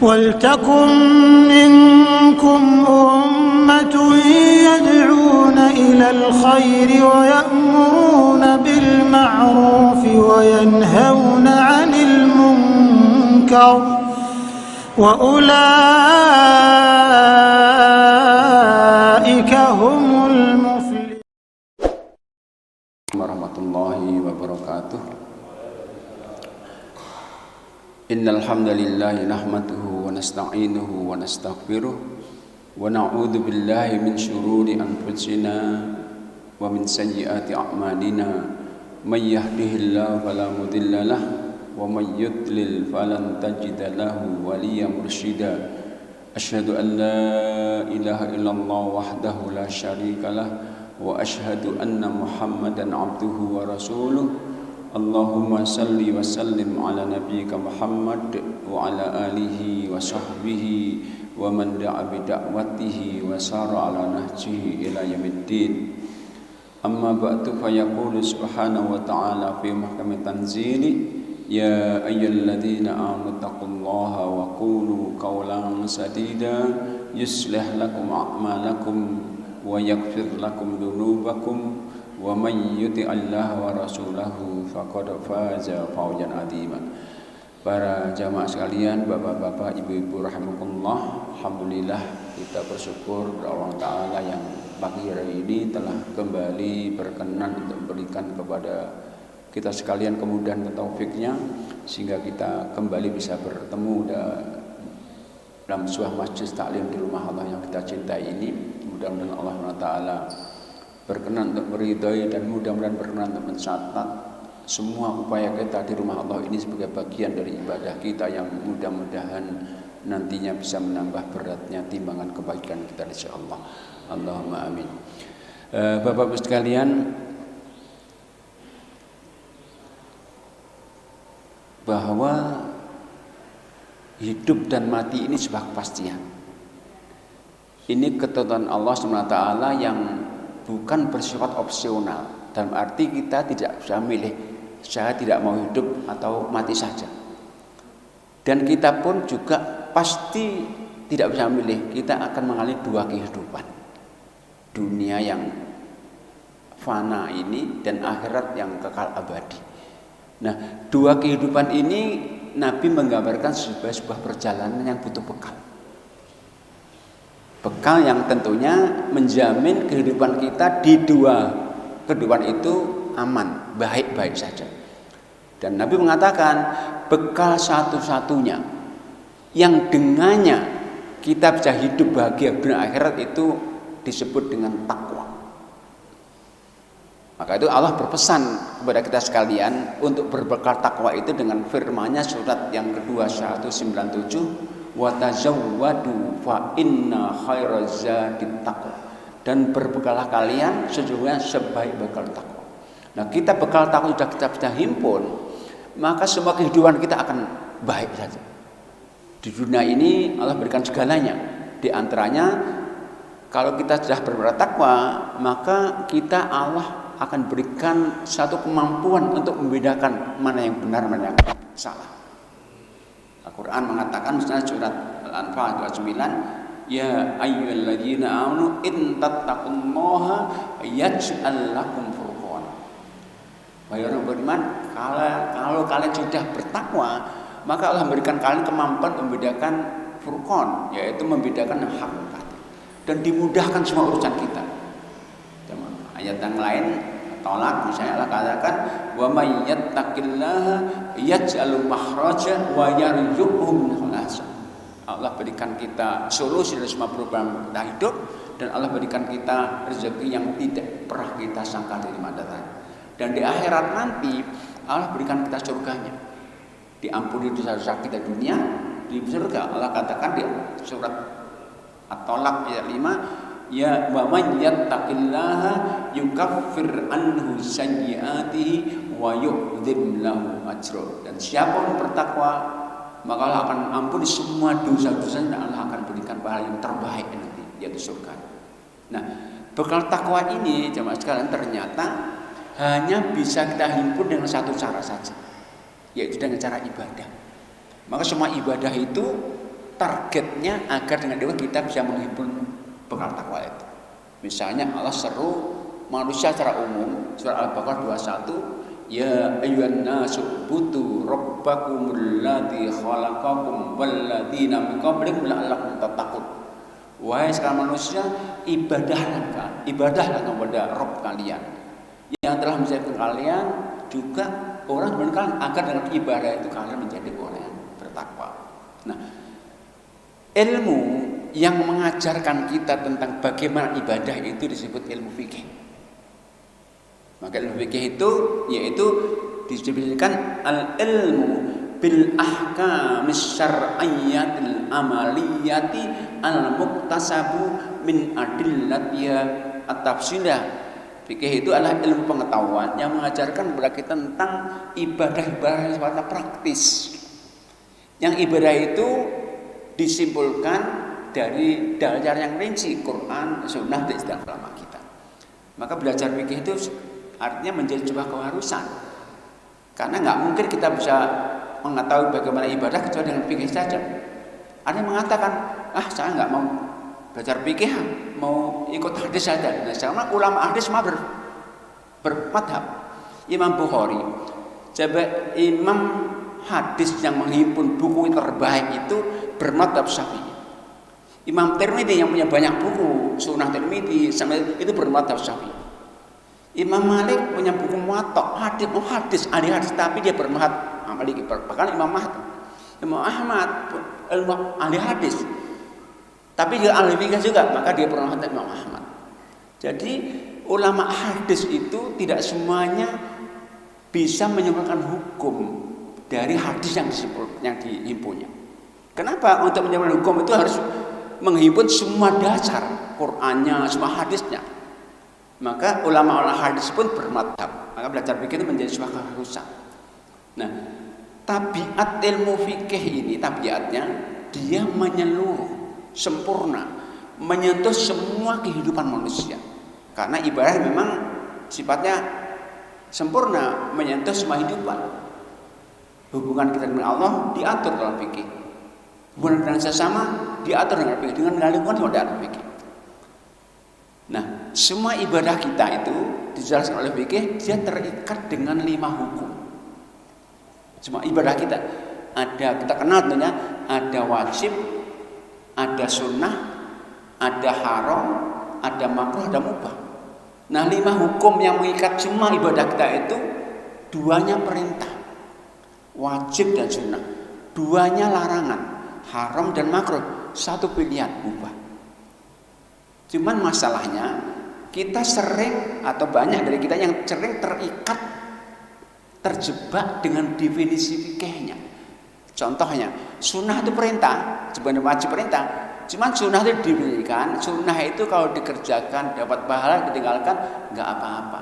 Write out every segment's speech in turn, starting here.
وَلْتَكُنْ مِنْكُمْ أُمَّةٌ يَدْعُونَ إِلَى الْخَيْرِ وَيَأْمُرُونَ بِالْمَعْرُوفِ وَيَنْهَوْنَ عَنِ الْمُنْكَرِ وَأُولَئِكَ هُمُ الْمُفْلِحُونَ. Warahmatullahi wabarakatuh. Innal hamdalillah nahmaduhu wa nasta'inuhu wa nastaghfiruh wa na'udzu billahi min shururi anfusina wa min sayyiati a'malina. May yahdihillahu fala mudilla lahu wa may yudlil falan tajida lahu waliyyan mursyida. Asyhadu an la ilaha illallah wahdahu la syarika lah wa asyhadu anna Muhammadan abduhu wa rasuluh. Allahumma salli wa sallim ala nabiyyika Muhammad wa ala alihi wa sahbihi wa man da'a bi da'watihi wa sara ala nahjihi ila yaumiddin. Amma ba'du, fa yaqulu subhanahu wa ta'ala fi muhkami tanzili, ya ayyuhalladzina amanu taqullaha wa qulu qawlan sadida yuslih lakum a'malakum wa yaghfir lakum dhunubakum wa may yuti'illaha wa rasulahu faqad faza fawzan 'azima. Para jamaah sekalian, bapak-bapak, ibu-ibu rahimakumullah, alhamdulillah kita bersyukur kepada Allah Ta'ala yang pagi hari ini telah kembali berkenan untuk memberikan kepada kita sekalian kemudahan dan taufiknya sehingga kita kembali bisa bertemu dalam sebuah masjid taklim di rumah Allah yang kita cintai ini. Mudah-mudahan Allah Ta'ala berkenan untuk meridhai dan mudah-mudahan berkenan untuk mencatat semua upaya kita di rumah Allah ini sebagai bagian dari ibadah kita yang mudah-mudahan nantinya bisa menambah beratnya timbangan kebaikan kita insyaallah. Allahumma amin. Bapak-bapak sekalian, bahwa hidup dan mati ini sebuah kepastian. Ini ketentuan Allah SWT yang bukan bersifat opsional, dalam arti kita tidak bisa milih saya tidak mau hidup atau mati saja. Dan kita pun juga pasti tidak bisa milih, kita akan mengalami dua kehidupan, dunia yang fana ini dan akhirat yang kekal abadi. Nah, dua kehidupan ini Nabi menggambarkan sebagai sebuah perjalanan yang butuh bekal. Bekal yang tentunya menjamin kehidupan kita di dua kehidupan itu aman, baik-baik saja. Dan Nabi mengatakan bekal satu-satunya yang dengannya kita bisa hidup bahagia dunia akhirat itu disebut dengan takwa. Maka itu Allah berpesan kepada kita sekalian untuk berbekal takwa itu dengan firman-Nya surat yang kedua 197, wa tazawwadu fa inna khairaz zadit taqwa, dan berbekalah kalian sesungguhnya sebaik bekal takwa. Nah, kita bekal takwa sudah kita himpun, maka semua kehidupan kita akan baik saja. Di dunia ini Allah berikan segalanya. Di antaranya kalau kita sudah bertakwa, maka kita Allah akan berikan satu kemampuan untuk membedakan mana yang benar, mana yang salah. Al-Quran mengatakan misalnya surat Al-Anfal 29, ya ayyuhalladzina amanu in tattaqullaha yaj'al lakum furqan. Wahai orang beriman, kalau kalian sudah bertakwa, maka Allah memberikan kalian kemampuan membedakan furqan, yaitu membedakan hak dan batil, dan dimudahkan semua urusan kita. Ayat yang lain Tolak misalnya Allah katakan wa may yattaqillaha yaj'al makhraja wa yarzuqhu min haitsu. Allah berikan kita solusi dari semua program kita hidup, dan Allah berikan kita rezeki yang tidak pernah kita sangka dari mana datang. Dan di akhirat nanti Allah berikan kita surganya. Diampuni dosa-dosa kita dunia, di surga. Allah katakan di surat At-Tolak ayat 5, ya wa man yattaqillaha yukaffir anhu sayyi'atihi wa yu'dzim lahu ajra. Dan siapa yang bertakwa, maka Allah akan ampuni semua dosa-dosanya, dan Allah akan berikan pahala yang terbaik nanti, yaitu surga. Nah, bekal takwa ini jemaah sekalian ternyata hanya bisa kita himpun dengan satu cara saja, yaitu dengan cara ibadah. Maka semua ibadah itu targetnya agar dengan itu kita bisa menghimpun bekal takwa itu. Misalnya Allah seru manusia secara umum, surah Al-Baqarah 21, ya ayyuhan nasu butu rabbakumul ladzi khalaqakum wal ladzina min qablikum la'allakum tattaqun. Wahai sekalian manusia, ibadahlah kepada Rabb kalian yang telah menciptakan kalian, juga orang kalian, agar dengan ibadah itu kalian menjadi orang yang bertakwa. Nah, ilmu yang mengajarkan kita tentang bagaimana ibadah itu disebut ilmu fikih. Maka ilmu fikih itu yaitu disebutkan al-ilmu bil ahkamis syar'iyyatil amaliyati al-muktasabu min adillatiha at-tafsilah. Fikih itu adalah ilmu pengetahuan yang mengajarkan kepada kita tentang ibadah-ibadah yang sifatnya praktis. Yang ibadah itu disimpulkan dari dalil yang rinci, Quran, Sunnah, dan istilah ulama kita. Maka belajar fikih itu artinya menjadi sebuah keharusan. Karena nggak mungkin kita bisa mengetahui bagaimana ibadah kecuali dengan fikih saja. Ada yang mengatakan, saya nggak mau belajar fikih, mau ikut hadis saja. Nah, sama ulama hadis mah bermadhab. Imam Bukhari, coba imam hadis yang menghimpun buku terbaik itu bermadhab Syafi'i. Imam Tirmidzi yang punya banyak buku, Sunnah Tirmidzi, itu bermadhab Syafi'i. Imam Malik punya buku Muwatta, hadis, ahli hadis, tapi dia bermadhab Maliki. Bahkan Imam Ahmad, ahli hadis, tapi dia ahli fikih juga, maka dia bermadhab Imam Ahmad. Jadi ulama hadis itu tidak semuanya bisa menyimpulkan hukum dari hadis yang dihimpunnya. Kenapa? Untuk menyimpulkan hukum itu harus menghimpun semua dasar Qur'annya, semua hadisnya. Maka ulama hadis pun bermadhab. Maka belajar fikih itu menjadi sebuah keharusan. Nah, tabiat ilmu fikih ini, tabiatnya dia menyeluruh, sempurna, menyentuh semua kehidupan manusia. Karena ibadah memang sifatnya sempurna, menyentuh semua kehidupan. Hubungan kita dengan Allah diatur dalam fikih. Hubungan dengan sesama diatur dengan fikih, dengan lingkungan juga dalam fikih. Nah, semua ibadah kita itu dijelaskan oleh fikih, dia terikat dengan 5 hukum. Semua ibadah kita kita kenal tentunya ada wajib, ada sunnah, ada haram, ada makruh, ada mubah. Nah, 5 hukum yang mengikat semua ibadah kita itu, 2-nya perintah, wajib dan sunnah, 2-nya larangan, haram dan makruh, 1 pilihan, mubah. Cuman masalahnya kita sering atau banyak dari kita yang sering terjebak dengan definisi fikihnya. Contohnya, sunnah itu perintah, sebenarnya wajib perintah. Cuman sunnah itu diberikan, sunnah itu kalau dikerjakan dapat pahala, ditinggalkan nggak apa-apa.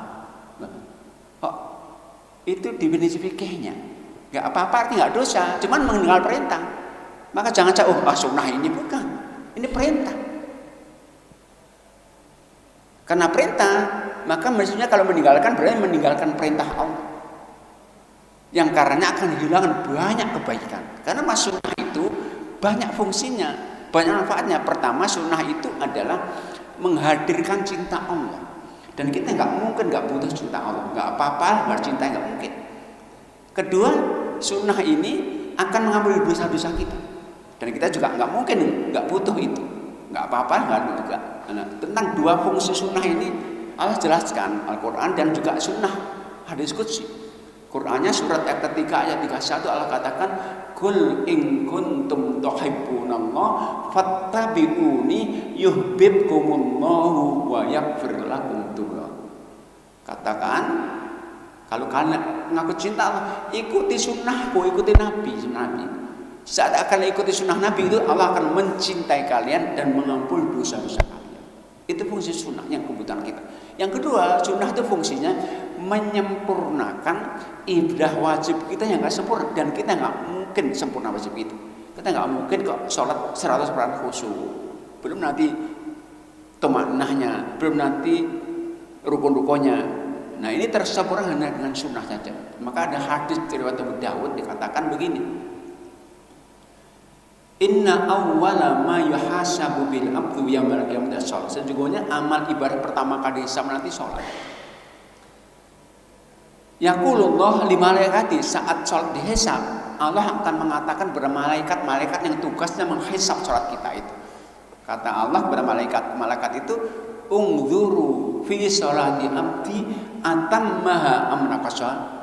Itu definisi fikihnya. Nggak apa-apa artinya nggak dosa, cuman meninggal perintah. Maka jangan sunnah ini bukan, ini perintah. Karena perintah, maka maksudnya kalau meninggalkan berarti meninggalkan perintah Allah. Yang karenanya akan hilangkan banyak kebaikan. Karena sunnah itu banyak fungsinya, banyak manfaatnya. Pertama, sunnah itu adalah menghadirkan cinta Allah. Dan kita nggak mungkin nggak butuh cinta Allah. Nggak apa-apa, harus cinta nggak mungkin. Kedua, sunnah ini akan mengampuni dosa-dosa kita. Dan kita juga nggak mungkin nggak butuh itu. Nggak apa-apa, nggak juga. Nah, tentang 2 fungsi sunnah ini Allah jelaskan Al-Quran dan juga sunnah hadis qudsi. Qurannya surat ayat ketiga ayat 31 Allah katakan, "Qul in kuntum tuhibbunallah fattabi'uni yuhibbukumullahu wa yaghfir lakum dzunubakum." Katakan, kalau kalian mengaku cinta Allah, ikuti sunnahku, ikuti Nabi. Saat akan ikuti sunnah Nabi itu, Allah akan mencintai kalian dan mengampuni dosa-dosa kalian. Itu fungsi sunnah yang kebutuhan kita. Yang kedua, sunnah itu fungsinya menyempurnakan ibadah wajib kita yang nggak sempurna, dan kita nggak mungkin sempurna wajib itu. Kita nggak mungkin kok sholat 100% khusyuk, belum nanti tumaknahnya, belum nanti rukun-rukunnya. Nah, ini tersempurna hanya dengan sunnah saja. Maka ada hadis riwayat Abu Dawud dikatakan begini, Inna awwala ma yuhasabu bil abdu yaumil qiyamah shalah. Sesungguhnya amal ibadah pertama kali hisab nanti salat. Yaqulullah li malaikati, saat salat dihisab, Allah akan mengatakan kepada malaikat-malaikat yang tugasnya menghisab salat kita itu. Kata Allah kepada malaikat itu, "Ungzuru fi sholati abdi atammaha am naqasa."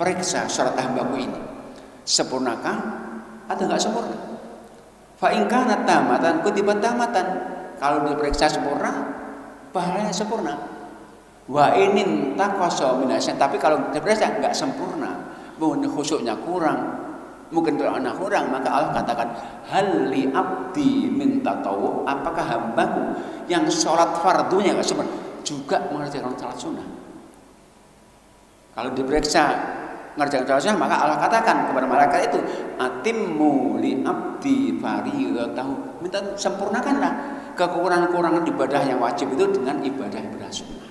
Periksa salat hambaku ini. Sempurnakah atau enggak sempurna? Fa in kana tamatan kutibat tamatan. Kalau diperiksa sempurna, pahalanya sempurna. Wa inin taqasa minasya, tapi kalau diperiksa enggak sempurna, mungkin khusyuknya kurang, mungkin doanya kurang, maka Allah katakan, hal li abdi min tatawu, apakah hambaku yang sholat fardunya enggak sempurna juga mengerjakan sholat sunnah? Kalau diperiksa mengerjakan sholat sunnah, maka Allah katakan kepada malaikat itu, atimmu li abdi fardhatahu, minta sempurnakanlah kekurangan-kekurangan ibadah yang wajib itu dengan ibadah sunnah.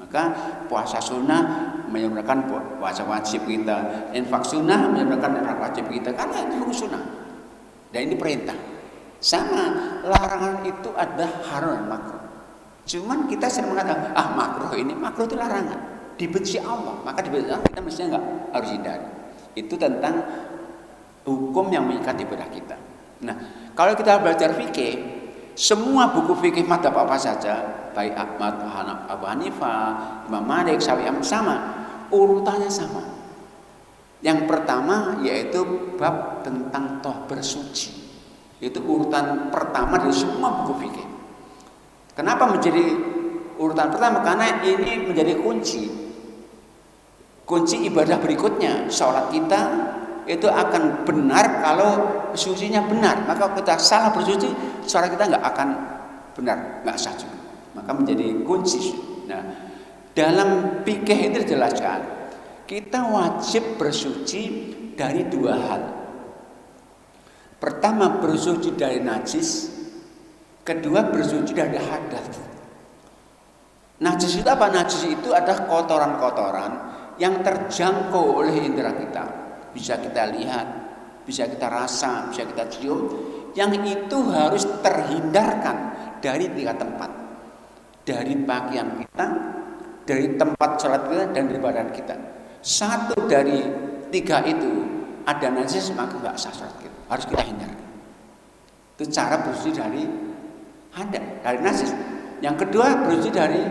Maka puasa sunnah menyempurnakan puasa wajib kita, infak sunnah menyempurnakan infak wajib kita, karena itu hukum sunnah dan ini perintah. Sama, larangan itu ada haram dan makruh. Cuman kita sering mengatakan, makruh itu larangan, dibenci Allah, maka dibenci Allah kita mestinya enggak harus hindari. Itu tentang hukum yang mengikat ibadah kita. Nah, kalau kita belajar fikih, semua buku fikih mazhab apa saja, baik Ahmad, Abu Hanifah, Imam Malik, Syafi'i, sama, urutannya sama. Yang pertama yaitu bab tentang toh bersuci. Itu urutan pertama dari semua buku fikih. Kenapa menjadi urutan pertama? Karena ini menjadi kunci ibadah berikutnya. Sholat kita itu akan benar kalau sucinya benar. Maka kalau kita salah bersuci, sholat kita nggak akan benar, nggak sah juga. Maka menjadi kunci. Nah, dalam fikih itu dijelaskan, kita wajib bersuci dari dua hal. Pertama, bersuci dari najis. Kedua, bersuci dari hadas. Najis itu apa? Najis itu adalah kotoran-kotoran yang terjangkau oleh indera kita. Bisa kita lihat, bisa kita rasa, bisa kita cium. Yang itu harus terhindarkan dari tiga tempat. Dari pakaian kita, dari tempat sholat kita, dan dari badan kita. Satu dari tiga itu ada najis, maka nggak sah sholat kita. Harus kita hindarkan. Itu cara bersuci dari hadas, dari najis. Yang kedua, bersuci dari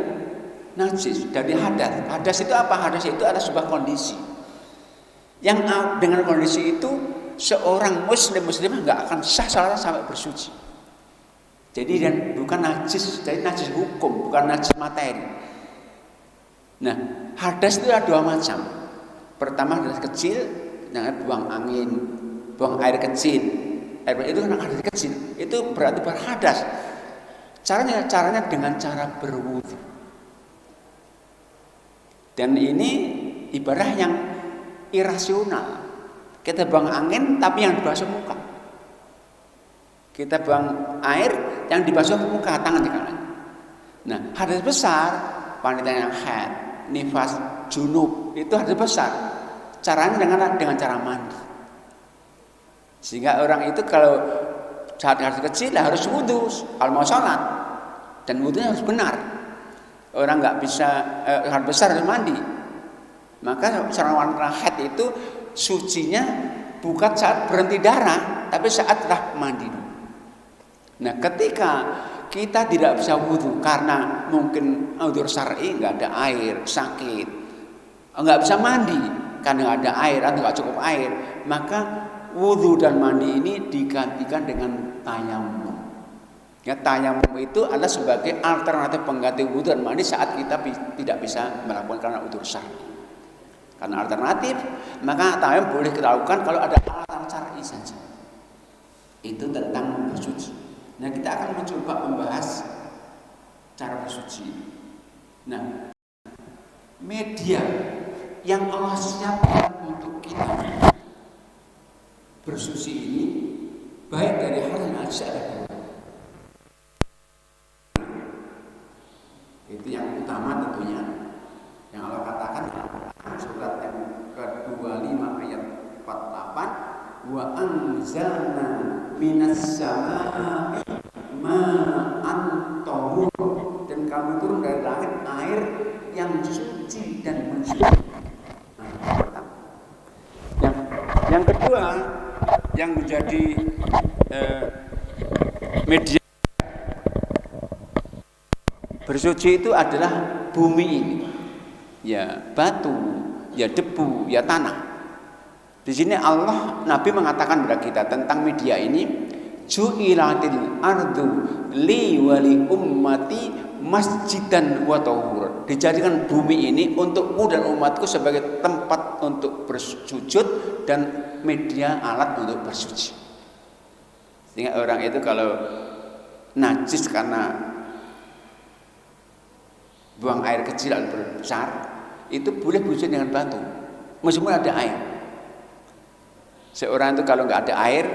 najis, dari hadas. Hadas itu apa? Hadas itu adalah sebuah kondisi yang dengan kondisi itu seorang muslimah nggak akan sah salat sampai bersuci. Jadi dan bukan najis, jadi najis hukum, bukan najis materi. Nah, hadas itu ada dua macam. Pertama hadas kecil, dengan buang angin, buang air kecil. Air itu kan hadas kecil, itu berarti berhadas. Caranya dengan cara berwudu. Dan ini ibadah yang irasional. Kita buang angin tapi yang dibasuh muka. Kita buang air yang dibasuh muka, tangan di kanan. Nah, hadas besar, wanita yang haid, nifas, junub, itu hadas besar. Caranya dengan cara mandi. Sehingga orang itu kalau saat hadas kecil harus wudu kalau mau sholat, dan wudunya harus benar. Orang nggak bisa hadas besar harus mandi. Maka seorang wanita haid itu sucinya bukan saat berhenti darah, tapi saat telah mandi. Nah, ketika kita tidak bisa wudu karena mungkin udzur syar'i, nggak ada air, sakit, nggak bisa mandi karena nggak ada air atau nggak cukup air, maka wudu dan mandi ini digantikan dengan tayamum. Ya, tayamum itu adalah sebagai alternatif pengganti wudu dan mandi saat kita tidak bisa melakukan karena udzur syar'i. Karena alternatif, maka tayamum boleh kita lakukan kalau ada alasan syar'i saja. Itu tentang bersuci. Nah, kita akan mencoba membahas cara bersuci. Nah, media yang Allah siapkan untuk kita bersuci ini, baik dari hal yang ada dua. Itu yang utama tentunya, yang Allah katakan surat yang ke-25 ayat 48, wa anzalna minas sama'i ma'an tahur, dan kami turun dari langit air yang suci dan mensucikan. Yang kedua yang menjadi media bersuci itu adalah bumi ini, ya batu, ya debu, ya tanah. Di sini Allah, Nabi mengatakan kepada kita tentang media ini, ju'ilatil ardu li wali ummati masjidan wa tahur. Dijadikan bumi ini untukku dan umatku sebagai tempat untuk bersujud dan media alat untuk bersuci. Sehingga orang itu kalau najis karena buang air kecil atau besar, itu boleh bersuci dengan batu meskipun ada air. Seorang itu kalau nggak ada air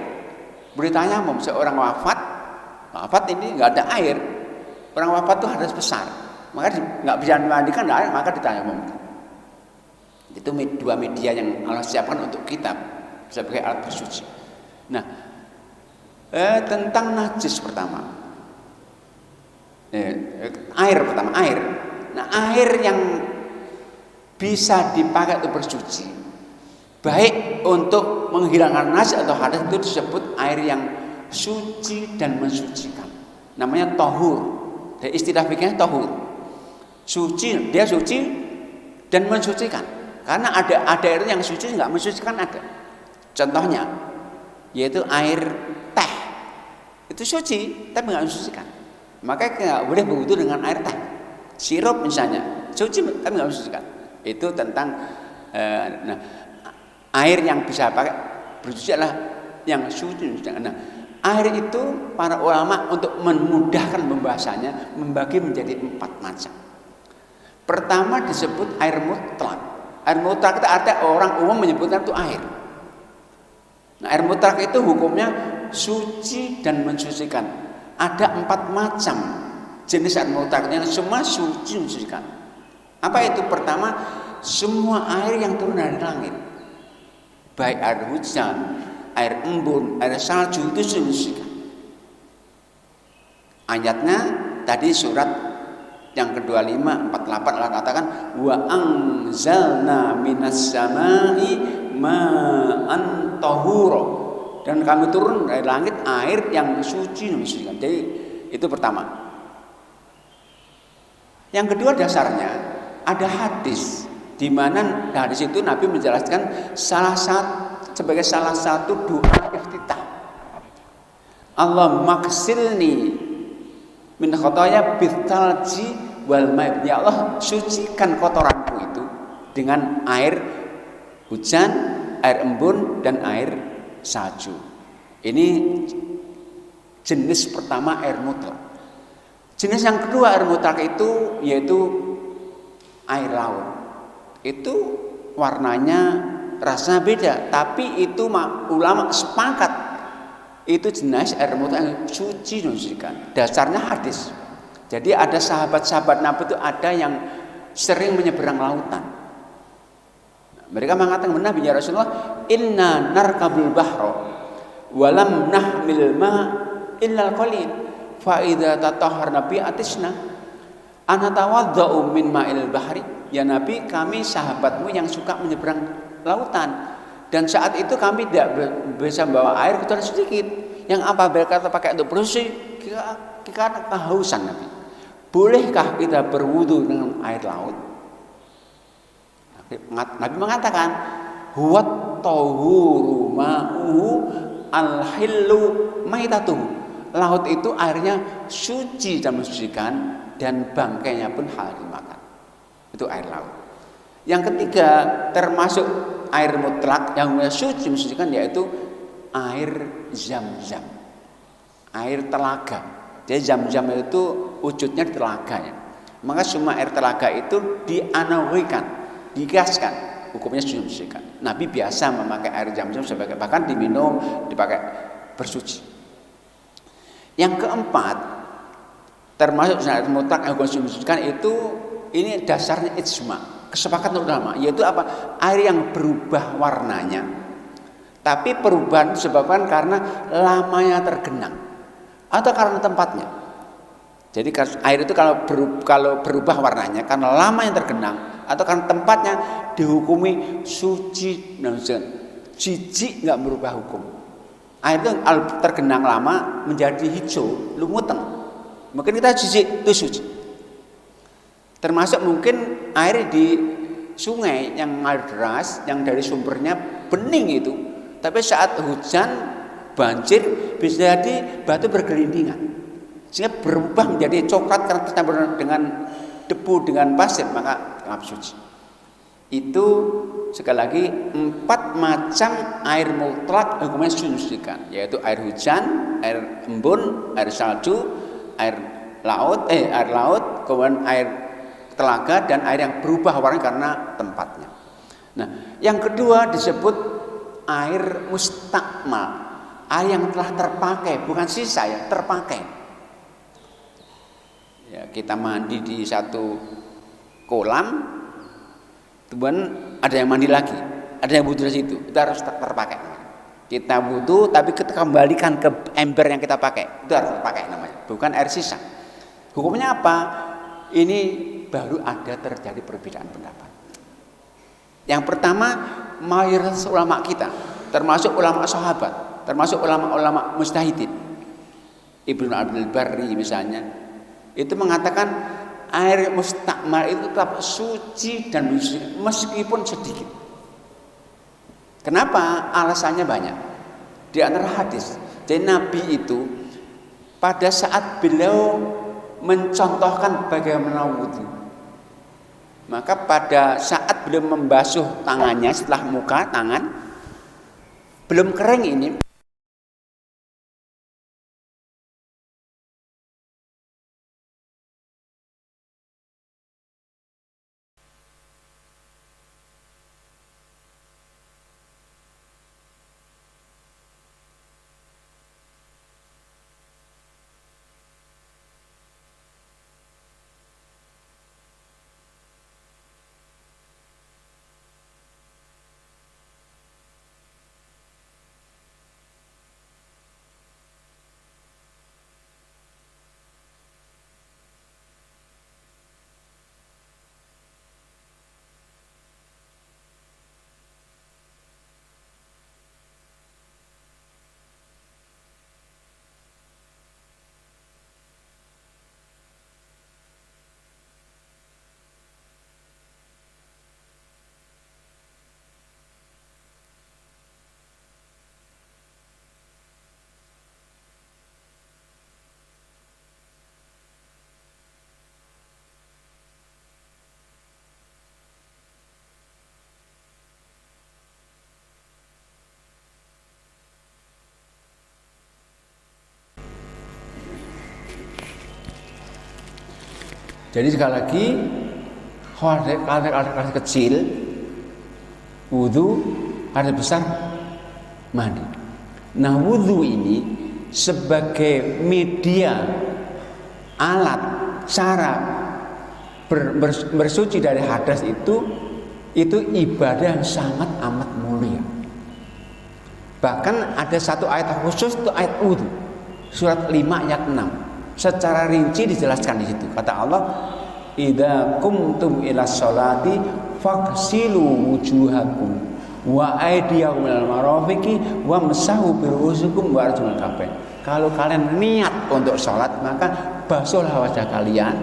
boleh tayamum. Seorang wafat ini nggak ada air, orang wafat itu harus besar, maka nggak bisa memandikan air, maka ditayamum. Itu dua media yang Allah siapkan untuk kita sebagai alat bersuci. Nah, tentang najis pertama, air pertama, air. Nah, air yang bisa dipakai untuk bersuci, baik untuk menghilangkan najis atau hadas, itu disebut air yang suci dan mensucikan. Namanya tahur. Dari istilah fikihnya tahur. Suci, dia suci dan mensucikan. Karena ada air yang suci nggak mensucikan ada. Contohnya yaitu air teh. Itu suci tapi nggak mensucikan. Maka nggak boleh berwudu dengan air teh. Sirup misalnya suci tapi nggak mensucikan. Itu tentang air yang bisa pakai bersuci adalah yang suci. Nah, air itu para ulama untuk memudahkan pembahasannya membagi menjadi 4 macam. Pertama disebut air mutlak. Air mutlak itu ada orang umum menyebutnya itu air. Nah, air mutlak itu hukumnya suci dan mensucikan. Ada 4 macam jenis air mutlak yang semua suci mensucikan. Apa itu? Pertama, semua air yang turun dari langit, baik air hujan, air embun, air salju, itu mensucikan. Ayatnya tadi surat yang ke-25 48 Allah katakan wa anzalna minas samai ma'an tahura, dan kami turun dari langit air yang suci dan mensucikan. Jadi itu pertama. Yang kedua dasarnya ada hadis di mana hadis itu Nabi menjelaskan sebagai salah satu doa iftitah. Allahumma ghsilni min khotoya bithalji wal ma'i. Ya Allah, sucikan kotoranku itu dengan air hujan, air embun, dan air salju. Ini jenis pertama air mutlak. Jenis yang kedua air mutlak itu yaitu air laut. Itu warnanya rasanya beda, tapi itu ulama sepakat itu jenis air mutlak yang suci dan mensucikan. Dasarnya hadis. Jadi ada sahabat-sahabat Nabi itu ada yang sering menyeberang lautan. Mereka mengatakan kepada Nabi, ya Rasulullah, inna narkabul bahro walam nahmil ma illal qalil fa idza tatahharna bi atisna ana tawaddau min ma'il bahri. Ya Nabi, kami sahabatmu yang suka menyeberang lautan, dan saat itu kami tidak bisa membawa air kecuali sedikit. Yang apabila kita pakai untuk bersih, kita kehausan. Nabi, bolehkah kita berwudu dengan air laut? Nabi mengatakan huwat tahuru ma'uhu al-hillu maitatuhu. Laut itu airnya suci dan mensucikan, dan bangkainya pun halal dimakan. Itu air laut. Yang ketiga termasuk air mutlak yang suci mensucikan yaitu air zam-zam, air telaga. Jadi zam-zam itu wujudnya di telaganya. Maka semua air telaga itu dianalogikan, digaskan, hukumnya suci mensucikan. Nabi biasa memakai air zam-zam sebagai, bahkan diminum, dipakai bersuci. Yang keempat termasuk air mutlak yang suci mensucikan itu, ini dasarnya ijma, kesepakatan ulama, yaitu apa? Air yang berubah warnanya Tapi perubahan disebabkan karena lamanya tergenang atau karena tempatnya. Jadi air itu kalau berubah warnanya karena lamanya tergenang atau karena tempatnya, dihukumi suci. Jijik nggak berubah hukum. Air itu tergenang lama menjadi hijau, lumuteng. Mungkin kita jijik, itu suci. Termasuk mungkin air di sungai yang air deras, yang dari sumbernya bening itu, tapi saat hujan banjir bisa jadi batu bergelindingan, sehingga berubah menjadi coklat karena tercampur dengan debu, dengan pasir, maka anggap suci. Itu sekali lagi 4 macam air mutlak hukumnya disucikan, yaitu air hujan, air embun, air salju, air laut, kemudian air telaga, dan air yang berubah warna karena tempatnya. Nah, yang kedua disebut air mustakmal, air yang telah terpakai, bukan sisa ya, terpakai. Ya, kita mandi di satu kolam, kemudian ada yang mandi lagi, ada yang butuh di situ, itu harus terpakai. Kita butuh, tapi kita kembalikan ke ember yang kita pakai, itu harus terpakai namanya, bukan air sisa. Hukumnya apa? Ini baru ada terjadi perbedaan pendapat. Yang pertama, mayoritas ulama kita, termasuk ulama sahabat, termasuk ulama-ulama mujtahidin, Ibnu Abdul Barri misalnya, itu mengatakan air mustakmal itu tetap suci dan bersih meskipun sedikit. Kenapa? Alasannya banyak. Di antara hadis, jadi Nabi itu pada saat beliau mencontohkan bagaimana wudhu, maka pada saat beliau membasuh tangannya setelah muka, tangan belum kering ini, jadi sekali lagi kalau kecil wudhu, ada besar mandi. Nah, wudhu ini sebagai media, alat, cara bersuci dari hadas itu ibadah yang sangat amat mulia. Bahkan ada satu ayat khusus, itu ayat wudhu, surat 5 ayat 6. Secara rinci dijelaskan di situ. Kata Allah, "Idza qumtum ilas sholati faghsilu wujuhakum wa aydiyakum ilal marafiqi wamsahu bi ru'usikum wa arjulakum ka'bayn." Kalau kalian niat untuk sholat, maka basuhlah wajah kalian,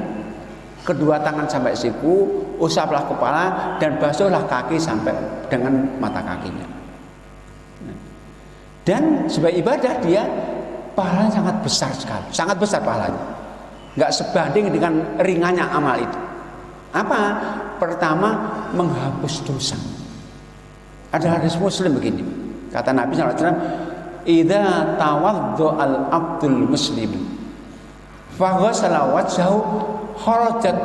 kedua tangan sampai siku, usaplah kepala, dan basuhlah kaki sampai dengan mata kakinya. Dan sebagai ibadah dia pahalanya sangat besar sekali, sangat besar pahalanya. Enggak sebanding dengan ringannya amal itu. Apa? Pertama, menghapus dosa. Ada hadis Muslim begini. Kata Nabi SAW, "Idza tawaddo'al abdul muslim fa ghasala wajhahu kharajat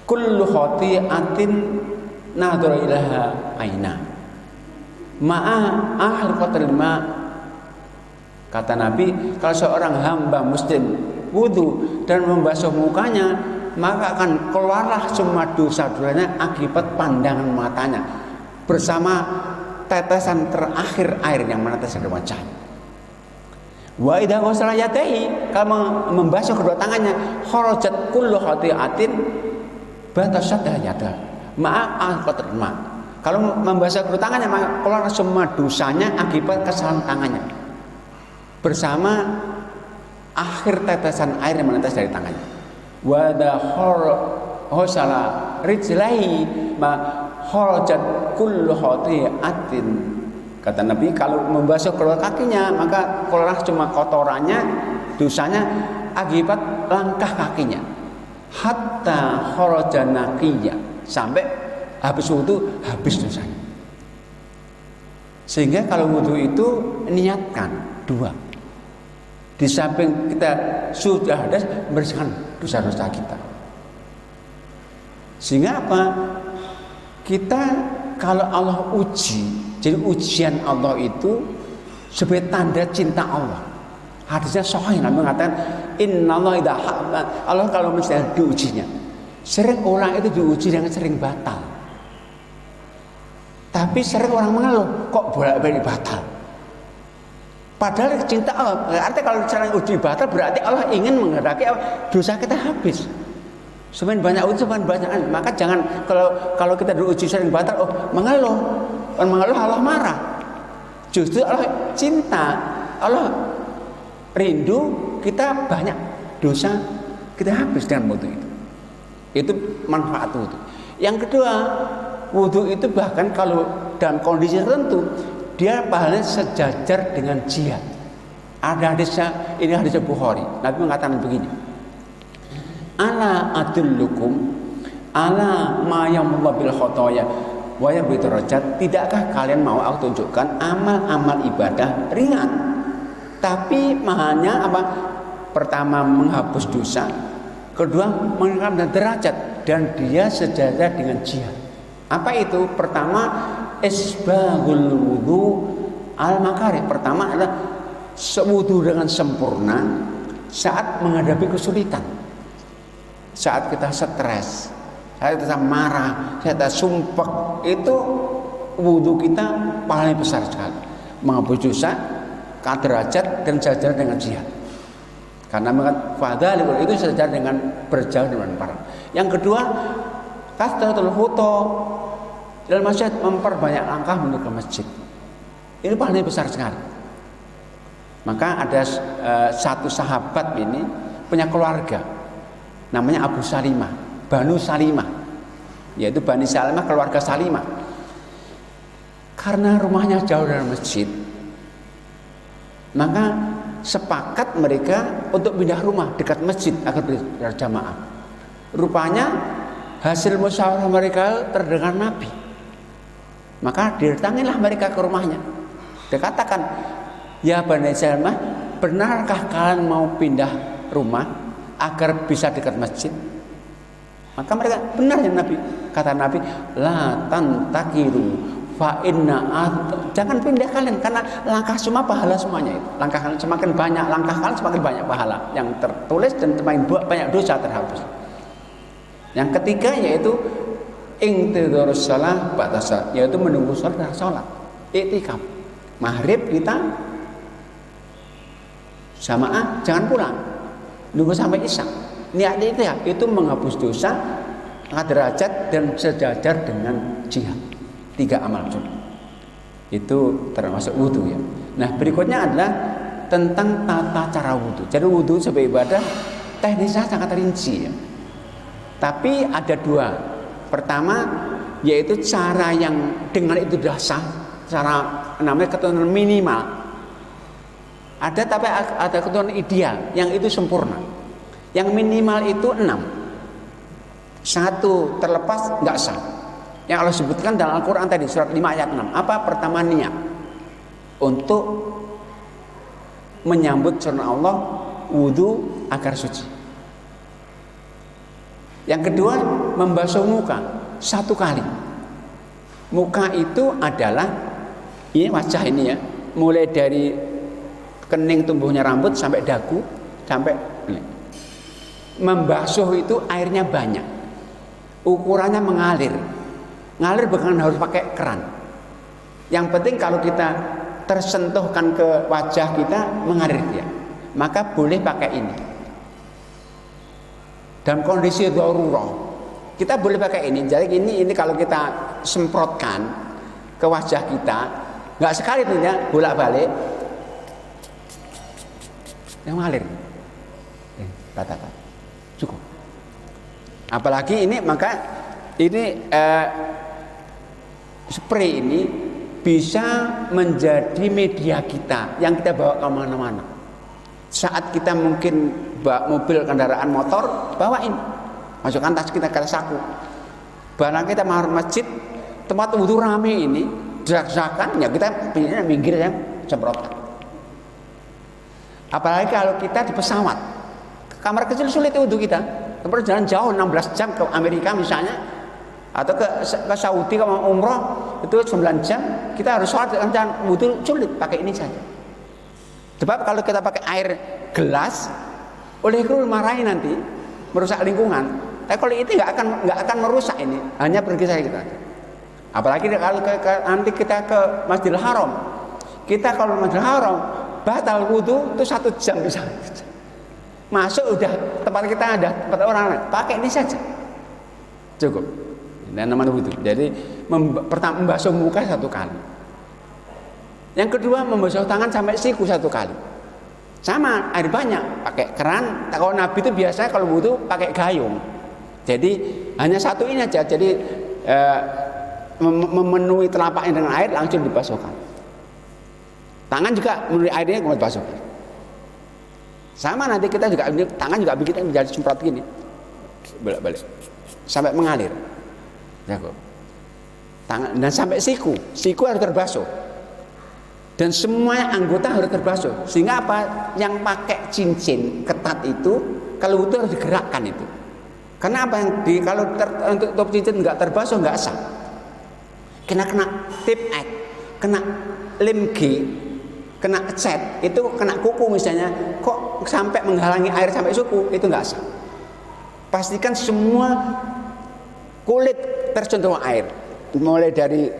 kullu khati'atin nadhara ilaha aina ma'a ahli qatril ma." Kata Nabi, kalau seorang hamba muslim wudhu dan membasuh mukanya, maka akan keluarlah semua dosa-dosanya akibat pandangan matanya bersama tetesan terakhir air yang menetes dari wajah. Wa idza ghasala yadayhi, kalau membasuh kedua tangannya, kharajat kullu khati'atin batasat yada. Ma'a al-qatrma. Kalau membasuh kedua tangannya maka keluar semua dosanya akibat kesalahan tangannya. Bersama akhir tetesan air yang menetes dari tangannya. Wa idza ghasala rijlaihi ma kharajat kullu khati'atin. Kata Nabi, kalau membasuh kedua kakinya maka keluar cuma kotorannya, dosanya akibat langkah kakinya. Hatta kharaja naqiyya, sampai habis wudu habis dosanya. Sehingga kalau wudu itu niatkan dua. Di samping kita sudah hadas, membersihkan dosa-dosa kita. Sehingga apa? Kita kalau Allah uji, jadi ujian Allah itu sebagai tanda cinta Allah. Hadisnya sahih, Nabi mengatakan innallaha idza habba, Allah kalau mesti diujinya. Sering orang itu diuji dengan sering batal. Tapi sering orang mengeluh, kok bolak-balik batal. Padahal cinta Allah, artinya kalau sering uji batal berarti Allah ingin menghendaki dosa kita habis. Semakin banyak uji, semakin banyak. Maka jangan kalau kita diuji sering batal, mengeluh. Orang mengeluh Allah marah. Justru Allah cinta, Allah rindu kita banyak dosa kita habis dengan wudu itu. Itu manfaat wudu. Yang kedua, wudu itu bahkan kalau dalam kondisi tertentu dia pahalanya sejajar dengan jihad. Ada hadisnya, ini hadisnya Bukhari. Nabi mengatakan begini. Ala adullukum ala ma yamullah bil khotoya wa yabitu rajat. Tidakkah kalian mau aku tunjukkan amal-amal ibadah ringan tapi mahanya apa? Pertama menghapus dosa, kedua mengangkat derajat, dan dia sejajar dengan jihad. Apa itu? Pertama isbahul wudu al makari. Pertama adalah wudu dengan sempurna saat menghadapi kesulitan. Saat kita stres, saat kita marah, saat kita sumpah, itu wudu kita paling besar sekali. Menghapus dosa, derajat, dan sejajar dengan jihad. Karena fadhal itu sejajar dengan berjauh dengan para. Yang kedua, kasratul khuta dalam masjid, memperbanyak langkah menuju ke masjid. Ini paling besar sekali. Maka ada satu sahabat ini punya keluarga, namanya Abu Salimah, Banu Salimah, yaitu Bani Salimah, keluarga Salimah. Karena rumahnya jauh dari masjid, maka sepakat mereka untuk pindah rumah dekat masjid agar berjamaah. Rupanya hasil musyawarah mereka terdengar Nabi. Maka didatangilah mereka ke rumahnya. Dikatakan, ya Bani Salimah, benarkah kalian mau pindah rumah agar bisa dekat masjid? Maka mereka, benar ya Nabi. Kata Nabi, la tantakiru fa inna, jangan pindah kalian, karena langkah semua pahala semuanya itu. Langkah kalian semakin banyak, langkah kalian semakin banyak pahala yang tertulis, dan semakin banyak dosa terhapus. Yang ketiga yaitu intidharus shalah ba'da shalah, yaitu menunggu sholat. Iktikaf. Maghrib kita jamaah, jangan pulang, nunggu sampai isya. Niatnya itu menghapus dosa, derajat, dan sejajar dengan jihad. 3 amal sunnah. Itu termasuk wudu ya. Nah, berikutnya adalah tentang tata cara wudu. Jadi wudu sebagai ibadah teknisnya sangat rinci ya. Tapi ada 2. Pertama yaitu cara yang dengan itu sudah sah, cara namanya ketentuan minimal. Ada, tapi ada ketentuan ideal yang itu sempurna. Yang minimal itu 6. 1 terlepas nggak sah. Yang Allah sebutkan dalam Al-Quran tadi surat 5 ayat 6. Apa? Pertama, niat untuk menyambut firman Allah, wudu agar suci. Yang kedua, membasuh muka 1 kali. Muka itu adalah ini wajah ini ya, mulai dari kening tumbuhnya rambut sampai dagu sampai ini. Membasuh itu airnya banyak, ukurannya mengalir bukan harus pakai keran. Yang penting kalau kita tersentuhkan ke wajah kita mengalir dia, maka boleh pakai ini. Dalam kondisi darurat kita boleh pakai ini. Jadi ini kalau kita semprotkan ke wajah kita, nggak sekali punya bolak-balik, yang mengalir. Katakan cukup. Apalagi ini, maka ini spray ini bisa menjadi media kita yang kita bawa kemana-mana. Saat kita mungkin bawa mobil, kendaraan motor, bawain, masukkan tas kita ke saku. Barang kita mau masjid, tempat wudhu rame ini, derak-derakan, ya kita pilihnya minggir yang semprotkan. Apalagi kalau kita di pesawat, kamar kecil sulit wudhu kita. Perjalanan jauh 16 jam ke Amerika misalnya, atau ke Saudi kalau mau umroh itu 9 jam, kita harus sholat dengan wudhu sulit, pakai ini saja. Sebab kalau kita pakai air gelas, oleh itu marahin nanti, merusak lingkungan. Tapi kalau itu nggak akan merusak ini, hanya pergi saja kita. Apalagi kalau nanti kita ke Masjidil Haram, kita kalau Masjidil Haram batal wudhu itu 1 jam bisa. Masuk udah tempat kita ada, tempat orang, pakai ini saja, cukup. Dan namanya wudhu. Jadi pertama membasuh muka 1 kali. Yang kedua membasuh tangan sampai siku 1 kali. Sama air banyak, pakai keran. Kalau Nabi itu biasanya kalau wudhu pakai gayung. Jadi hanya 1 ini aja. Jadi memenuhi telapaknya dengan air langsung dibasuhkan. Tangan juga memenuhi airnya kemudian dibasuhkan. Sama nanti kita juga tangan juga bikin menjadi semprot gini, balik sampai mengalir. Jago. Tangan dan sampai siku harus terbasuh. Dan semua anggota harus terbasuh. Sehingga apa? Yang pakai cincin ketat itu kalau itu harus digerakkan itu. Karena apa yang kalau untuk top cincin nggak terbasuh nggak sah. Kena tip X, kena lem G, kena cat, itu kena kuku misalnya, kok sampai menghalangi air sampai suku, itu nggak sah. Pastikan semua kulit tersentuh air, mulai dari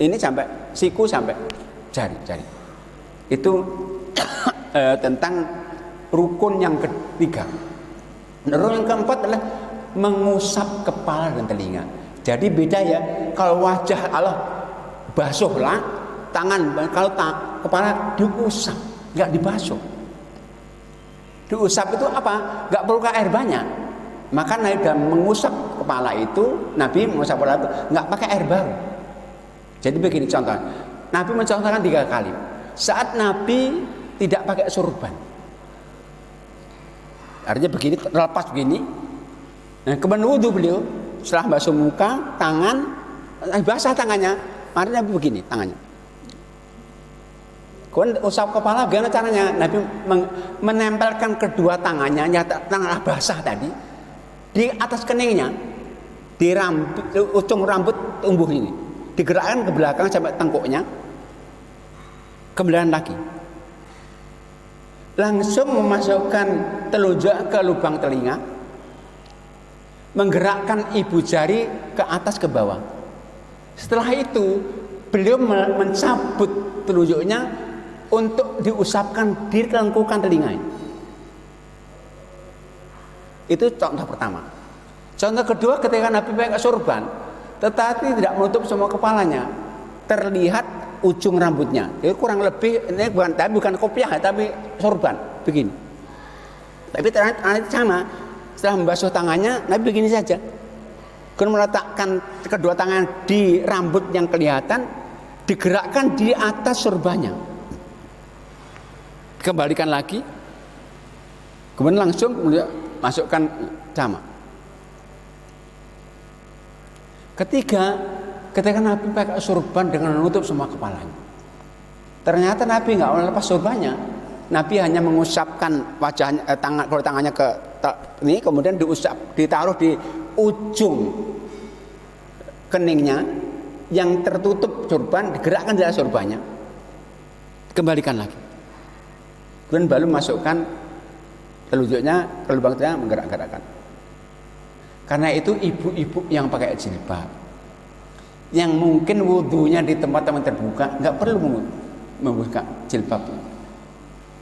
ini sampai siku sampai jari. Itu tentang rukun yang ketiga. Rukun yang keempat adalah mengusap kepala dan telinga. Jadi beda ya, kalau wajah Allah basuhlah, tangan kalau kepala diusap, nggak dibasuh. Diusap itu apa? Nggak perlu air banyak. Maka Nabi dalam mengusap kepala itu, Nabi mengusap kepala itu nggak pakai air baru. Jadi begini contoh, Nabi mencontohkan 3 kali. Saat Nabi tidak pakai surban, artinya begini, terlepas begini. Nah, kemudian wudhu beliau, setelah basuh muka, tangan, basah tangannya, artinya Nabi begini tangannya. Kemudian usap kepala, bagaimana caranya? Nabi menempelkan kedua tangannya, tangan basah tadi, di atas keningnya, di rambut, ujung rambut tumbuh ini, digerakkan ke belakang sampai tengkuknya, kemudian lagi, langsung memasukkan telunjuk ke lubang telinga, menggerakkan ibu jari ke atas ke bawah. Setelah itu beliau mencabut telunjuknya untuk diusapkan di lengkukan telinga. Itu contoh pertama. Contoh kedua, ketika Nabi pakai sorban tetapi tidak menutup semua kepalanya, terlihat ujung rambutnya. Itu kurang lebih ini bukan kopiah tapi sorban begini. Tapi ternyata sama. Setelah membasuh tangannya, Nabi begini saja. Kemudian meletakkan kedua tangan di rambut yang kelihatan, digerakkan di atas sorbannya. Kembalikan lagi, kemudian langsung masukkan sama. Ketiga, ketika Nabi pakai sorban dengan menutup semua kepalanya, ternyata Nabi nggak melepas sorbannya. Nabi hanya mengusapkan wajahnya, tangannya ke ini, kemudian diusap, ditaruh di ujung keningnya yang tertutup sorban, digerakkan dari sorbannya, kembalikan lagi, kemudian baru masukkan telunjuknya ke lubang telinga, menggerak-gerakkan. Karena itu ibu-ibu yang pakai jilbab, yang mungkin wudhunya di tempat-tempat terbuka nggak perlu membuka jilbabnya,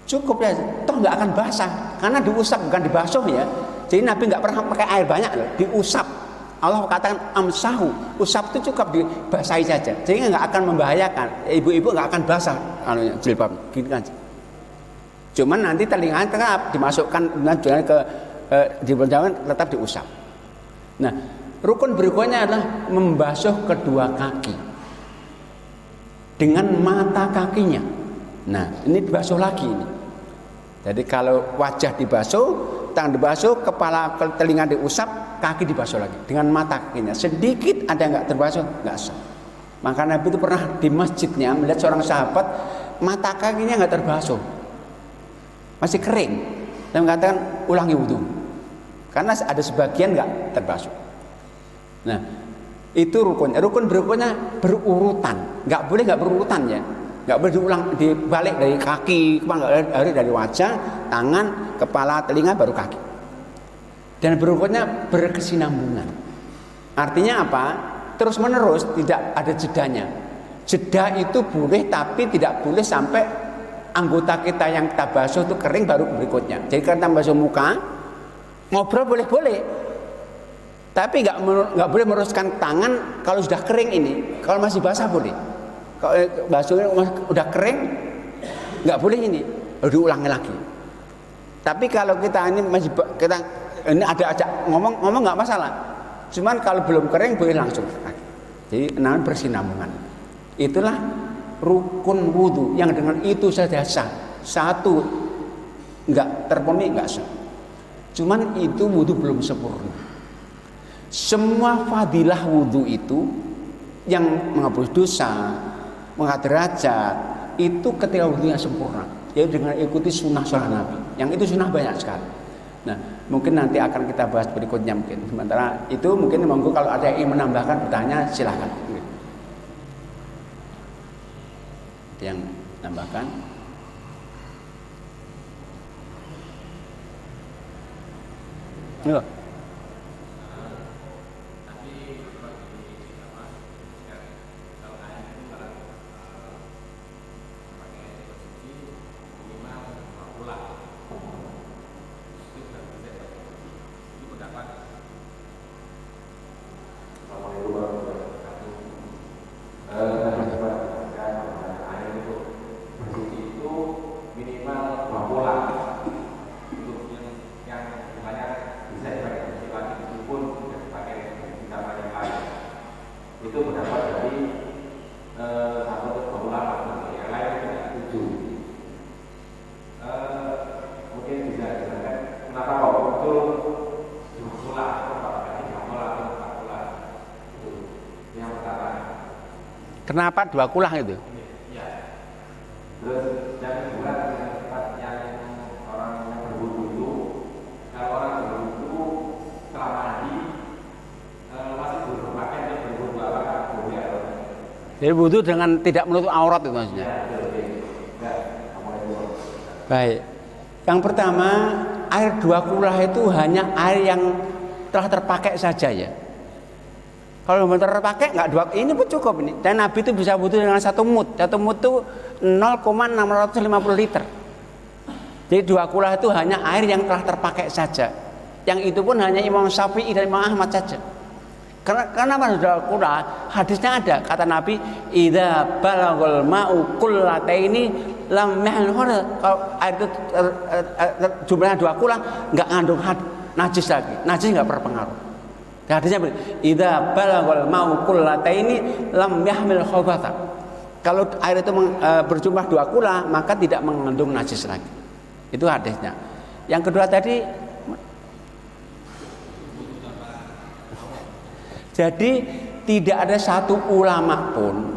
cukup ya, toh nggak akan basah karena diusap bukan dibasuh ya. Jadi Nabi nggak pernah pakai air banyak loh, diusap. Allah katakan amsahu, usap itu cukup dibasahi saja, jadi nggak akan membahayakan. Ibu-ibu nggak akan basah jilbab, gitu kan. Cuman nanti telinganya tetap dimasukkan jangan ke jilbab, tetap diusap. Nah, rukun berikutnya adalah membasuh kedua kaki dengan mata kakinya. Nah, ini dibasuh lagi ini. Jadi kalau wajah dibasuh, tangan dibasuh, kepala telinga diusap, kaki dibasuh lagi dengan mata kakinya. Sedikit ada nggak terbasuh, nggak sah. Maka Nabi itu pernah di masjidnya melihat seorang sahabat mata kakinya nggak terbasuh, masih kering, dan mengatakan ulangi wudhu karena ada sebagian nggak terbasuh. Nah, itu rukunnya. Rukun berikutnya berurutan, nggak boleh nggak berurutan ya. Nggak boleh diulang, dibalik dari kaki, harus dari wajah, tangan, kepala, telinga, baru kaki. Dan berikutnya berkesinambungan. Artinya apa? Terus menerus, tidak ada jedanya. Jeda itu boleh, tapi tidak boleh sampai anggota kita yang kita basuh itu kering baru berikutnya. Jadi kalau kita basuh muka, ngobrol boleh-boleh, tapi nggak boleh meneruskan tangan kalau sudah kering ini. Kalau masih basah boleh. Kalau basuhnya udah kering, nggak boleh ini, diulangi lagi. Tapi kalau kita ini masih ini ada ajak ngomong nggak masalah. Cuman kalau belum kering boleh langsung. Jadi namanya bersinambungan. Itulah rukun wudhu yang dengan itu saja sah. Satu nggak terpenuhi nggak sah. Cuman itu wudhu belum sempurna. Semua fadilah wudhu itu yang menghapus dosa, mengangkat derajat, itu ketika wudhunya sempurna, yaitu dengan ikuti sunnah Nabi. Yang itu sunnah banyak sekali. Nah, mungkin nanti akan kita bahas berikutnya mungkin. Sementara itu mungkin monggo kalau ada yang menambahkan bertanya silahkan. Ada yang menambahkan? Ya. Kenapa dua kulah itu? Ya. Terus yang kedua dengan tempat yang orang yang berwudu itu, kalau orang berwudu setelah mandi masih belum berpakaian dan berwudu apakah boleh atau tidak? Jadi wudu dengan tidak menutup aurat itu maksudnya. Ya, betul. Ya, baik. Yang pertama, air dua kulah itu hanya air yang telah terpakai saja ya. Kalau belum terpakai nggak dua, ini pun cukup ini. Dan Nabi itu bisa wudu dengan satu mud. Satu mud itu 0,650 liter. Jadi dua kulah itu hanya air yang telah terpakai saja. Yang itu pun hanya Imam Syafi'i dan Imam Ahmad saja. Karena dua kulah, hadisnya ada. Kata Nabi, idza balaghal ma'u qullataini lam yahlul. Kalau air itu jumlahnya dua kulah nggak ngandung najis lagi. Najis nggak berpengaruh. Hadisnya idza balaghal ma'u qullataini lam yahmil khabatha. Kalau air itu berjumlah dua kulah maka tidak mengandung najis lagi. Itu hadisnya. Yang kedua tadi, jadi tidak ada satu ulama pun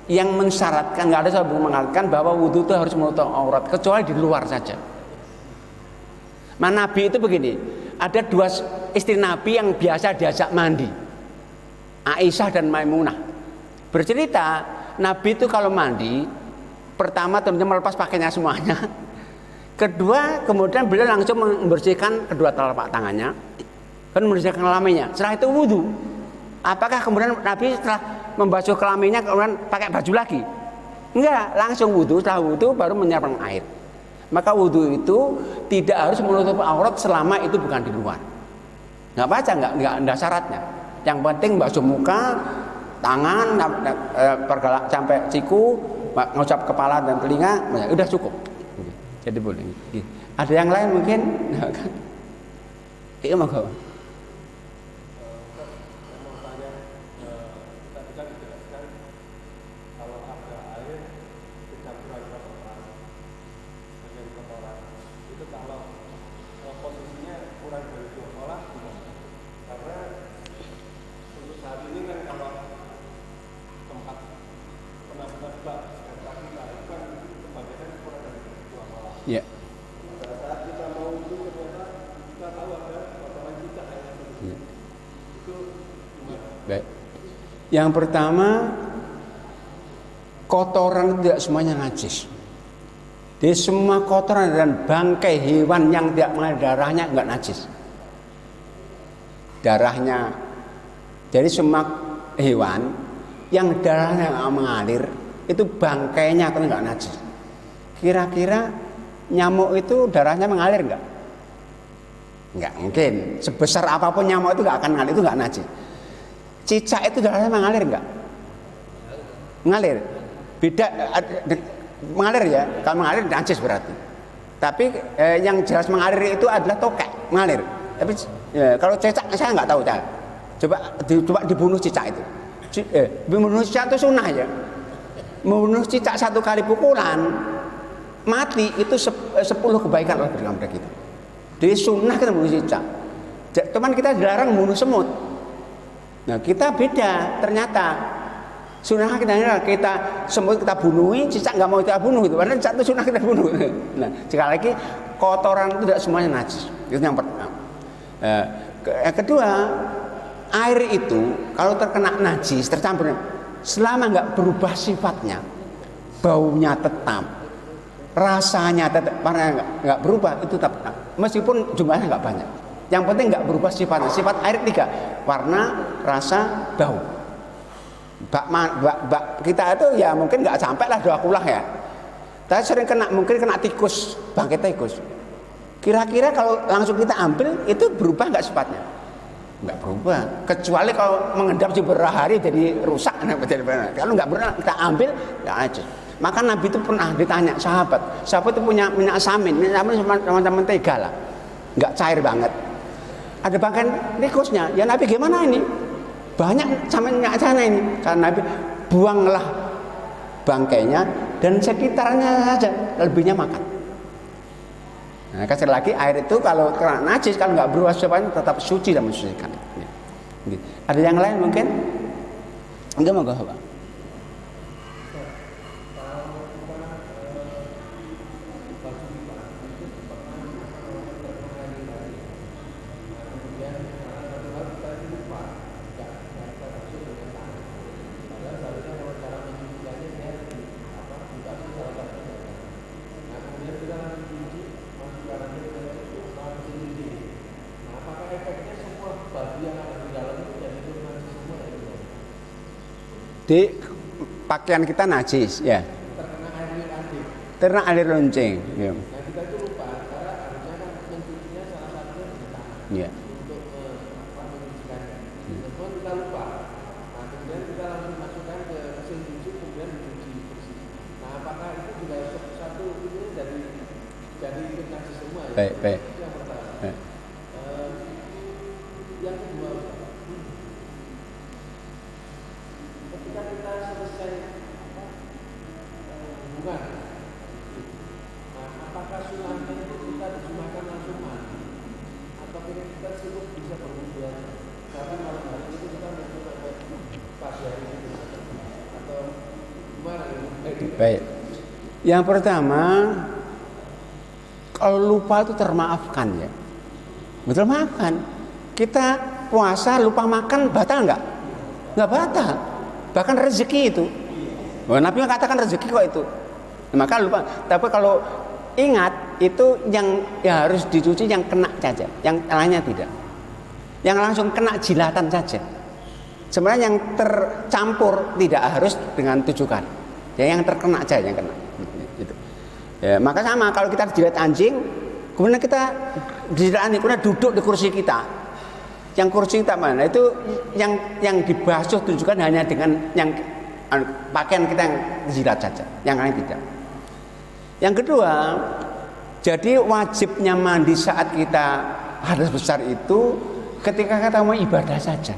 yang mensyaratkan, nggak ada satu mengatakan bahwa wudhu itu harus menutup aurat kecuali di luar saja. Nabi itu begini, ada dua istri Nabi yang biasa diajak mandi, Aisyah dan Maimunah. Bercerita Nabi itu kalau mandi, pertama tentunya melepas pakainya semuanya. Kedua, kemudian beliau langsung membersihkan kedua telapak tangannya dan membersihkan kelaminnya. Setelah itu wudhu. Apakah kemudian Nabi setelah membasuh kelaminnya kemudian pakai baju lagi. Enggak, langsung wudhu, setelah wudhu baru menyiapkan air. Maka wudhu itu tidak harus menutup aurat selama itu bukan di luar. Nggak baca, nggak ada syaratnya. Yang penting basuh muka, tangan, pergerak sampai siku, ngucap kepala dan telinga, udah cukup. Jadi boleh. Ada yang lain mungkin? Iya monggo. Ya. Saat kita mau itu ternyata kita tahu ada kotoran cicak Ya. itu gimana? Baik. Yang pertama, kotoran tidak semuanya najis. Di semua kotoran dan bangkai hewan yang tidak mengalir darahnya enggak najis. Darahnya, jadi semua hewan yang darahnya enggak mengalir itu bangkainya kan enggak najis. Kira-kira nyamuk itu darahnya mengalir enggak? Enggak mungkin. Sebesar apapun nyamuk itu enggak akan mengalir, itu enggak najis. Cicak itu darahnya mengalir enggak? Mengalir. Beda mengalir ya. Kalau mengalir najis berarti. Tapi yang jelas mengalir itu adalah tokek, mengalir. Tapi kalau cicak saya enggak tahu. Coba dibunuh cicak itu. Membunuh cicak itu sunnah ya. Membunuh cicak 1 kali pukulan mati itu 10 kebaikan Allah berikan kepada kita. Jadi sunnah kita membunuh cicak. Cuman kita dilarang membunuh semut. Nah kita beda ternyata. Sunnah kita semut kita bunuhi, cicak nggak mau kita bunuh itu. Karena cicak itu sunnah kita bunuh. Nah sekali lagi kotoran itu tidak semuanya najis. Itu yang pertama. Yang kedua, air itu kalau terkena najis tercampur, selama nggak berubah sifatnya, baunya tetap, rasanya tetap, warnanya nggak berubah, itu tetap, meskipun jumlahnya nggak banyak. Yang penting nggak berubah sifatnya. Sifat air 3, warna, rasa, bau. Bak kita itu ya mungkin nggak sampai lah 2 kulah ya. Tapi sering mungkin kena tikus, bangkai tikus. Kira-kira kalau langsung kita ambil itu berubah nggak sifatnya? Nggak berubah. Kecuali kalau mengendap beberapa hari jadi rusak. Kalau nggak pernah kita ambil, nggak aja. Maka Nabi itu pernah ditanya sahabat itu punya minyak samin sama mentega lah, nggak cair banget. Ada bangkai tikusnya, ya Nabi gimana ini? Banyak samin minyak sana ini. Karena Nabi buanglah bangkainya dan sekitarnya saja, lebihnya makan. Nah, sekali lagi air itu kalau kena najis, kalau nggak berubah sifatnya tetap suci dan mensucikan. Ada yang lain mungkin? Enggak mau Pak. Di pakaian kita najis ya, terkena air lonceng ya. Nah kita itu lupa karena harusnya kan mencucinya salah satunya dengan tangan Ya. untuk mencucikannya. Tentu kita lupa. Nah kemudian kita langsung masukkan ke mesin cuci kemudian dicuci bersih. Nah apakah itu juga satu itu jadi ikut najis semua ya? Baik. Itu yang pertama. Baik. Yang kedua, ketika kita selesai hubungan, nah, apakah sunnahnya itu kita disunahkan langsung mandi atau kita cukup bisa berhubungan? Karena malam hari itu kita mungkin sampai pagi hari itu atau gimana ini? Baik. Yang pertama, kalau lupa itu termaafkan ya. Betul, maafkan. Kita puasa lupa makan batal nggak? Nggak batal. Bahkan rezeki itu. Nabi mengatakan rezeki kok itu. Maka lupa. Tapi kalau ingat itu yang ya harus dicuci yang kena saja, yang lainnya tidak. Yang langsung kena jilatan saja. Sebenarnya yang tercampur tidak harus dengan 7 kali. Ya, yang terkena aja yang kena. Gitu. Ya, maka sama kalau kita jilat anjing, kemudian kita jilat anjing, kemudian duduk di kursi kita. Yang kursi kita mana? Itu yang dibasuh tunjukkan hanya dengan yang pakaian kita yang jilat saja, yang lain tidak. Yang kedua, jadi wajibnya mandi saat kita hadas besar itu ketika kita mau ibadah saja.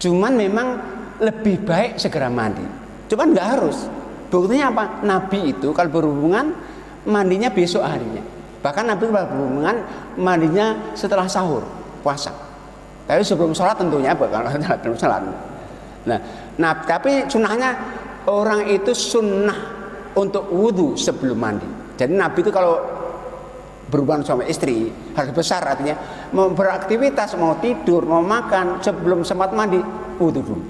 Cuman memang lebih baik segera mandi. Cuman nggak harus. Buktinya apa? Nabi itu kalau berhubungan mandinya besok harinya. Bahkan Nabi kalau berhubungan mandinya setelah sahur puasa. Tapi sebelum sholat tentunya, bukan sebelum sholat. Nah, tapi sunnahnya orang itu sunnah untuk wudhu sebelum mandi. Jadi Nabi itu kalau berhubungan suami istri harus besar, artinya mau beraktivitas, mau tidur, mau makan, sebelum sempat mandi wudhu dulu.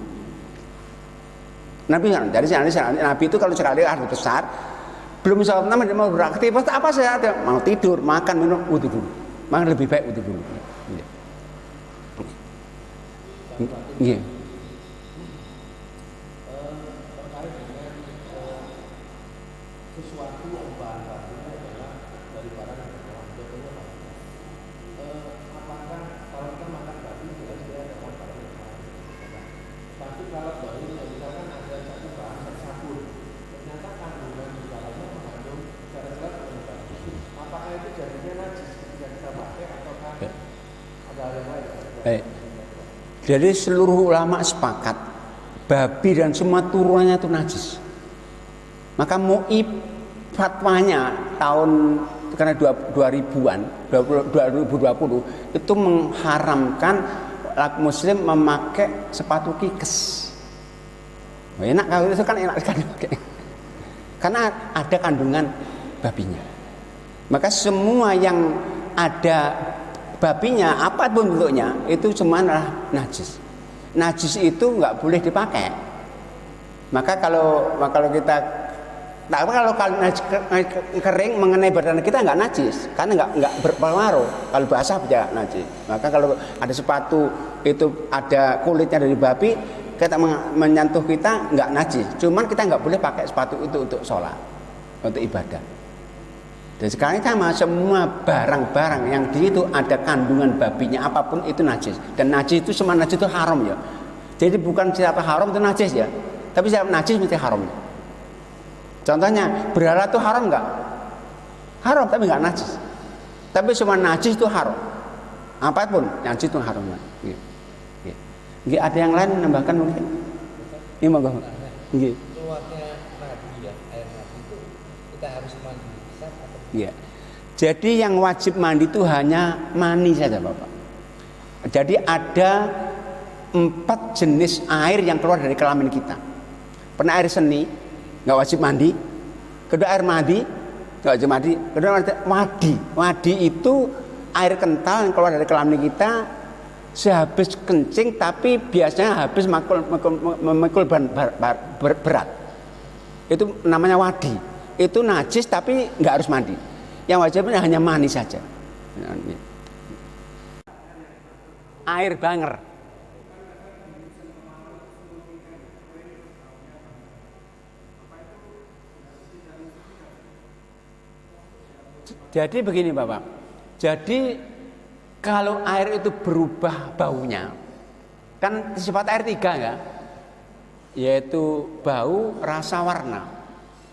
Nabi itu kalau sekali harus besar, belum sempat mandi mau beraktivitas apa saja, mau tidur, makan, minum, wudhu dulu. Maka lebih baik wudhu dulu. Iya. Terkait dengan sesuatu yang bahan bakunya adalah dari barang yang telah contohnya apakah kalau kita makan babi jelas dia adalah barang yang halal. Tapi kalau babi misalkan ada satu bahan sabun, ternyata kandungan di dalamnya mengandung secara jelas dengan babi. Apakah itu jadinya najis ketika kita pakai ataukah ada hal yang lain? Jadi seluruh ulama sepakat babi dan semua turunannya itu najis. Maka MUI fatwanya tahun karena 2000-an 2020 itu mengharamkan muslim memakai sepatu kikes. Enak kalau itu kan enak sekali pakai. Karena ada kandungan babinya. Maka semua yang ada babinya apapun bentuknya itu cuma najis. Najis itu nggak boleh dipakai. Maka kalau kita kering mengenai badan kita nggak najis, karena nggak berpengaruh. Kalau basah ya najis. Maka kalau ada sepatu itu ada kulitnya dari babi, kita menyentuh kita nggak najis. Cuman kita nggak boleh pakai sepatu itu untuk sholat, untuk ibadah. Dan sekarang sama semua barang-barang yang di situ ada kandungan babinya apapun itu najis. Dan najis itu semua najis itu haram ya. Jadi bukan siapa haram itu najis ya. Tapi siapa najis mesti haram. Contohnya berhala itu haram nggak? Haram tapi nggak najis. Tapi semua najis itu haram. Apapun yang najis itu haram. Ada yang lain menambahkan mungkin? Ini mau gak? Keluarnya nabi ya, air nabi itu kita harus mandi. Ya. Jadi yang wajib mandi itu hanya mani saja Bapak. Jadi ada 4 jenis air yang keluar dari kelamin kita. Pernah air seni, nggak wajib mandi. Kedua air madi, nggak wajib mandi. Kedua wadi. Wadi itu air kental yang keluar dari kelamin kita sehabis kencing, tapi biasanya habis memikul berat. Itu namanya wadi. Itu najis tapi nggak harus mandi. Yang wajibnya hanya mani saja. Air banger. Jadi begini Bapak. Jadi kalau air itu berubah baunya, kan sifat air 3 ya, yaitu bau, rasa, warna.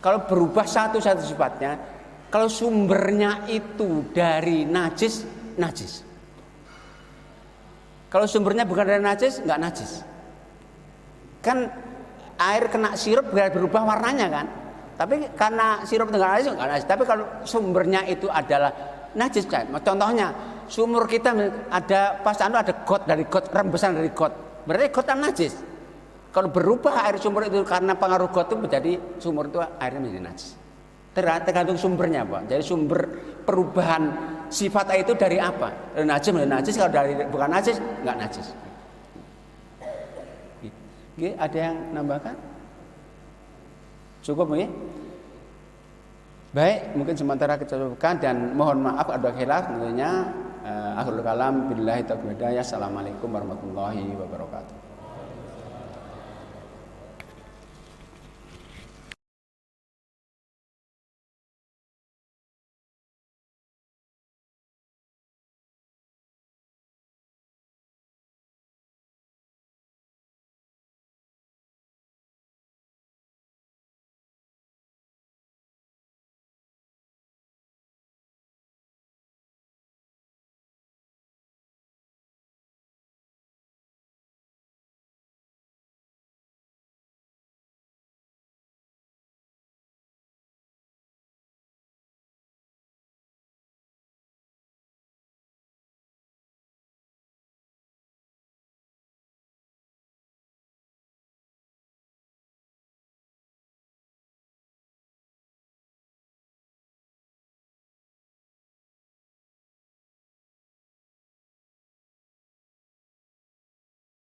Kalau berubah satu sifatnya, kalau sumbernya itu dari najis, najis. Kalau sumbernya bukan dari najis, nggak najis. Kan air kena sirup berubah warnanya kan. Tapi karena sirup nggak najis, nggak najis. Tapi kalau sumbernya itu adalah najis, kan? Contohnya sumur kita ada ada got dari got, rembesan dari got. Berarti got kan najis. Kalau berubah air sumber itu karena pengaruh got itu menjadi sumur itu airnya menjadi najis. Tergantung sumbernya Pak. Jadi sumber perubahan sifat air itu dari apa? Dari najis menjadi najis. Kalau dari bukan najis nggak najis. Ada yang nambahkan? Cukup ya? Baik, mungkin sementara kita cukupkan dan mohon maaf ada khilaf tentunya Akhirul kalam billahi taufiq hidayah. Assalamualaikum warahmatullahi wabarakatuh.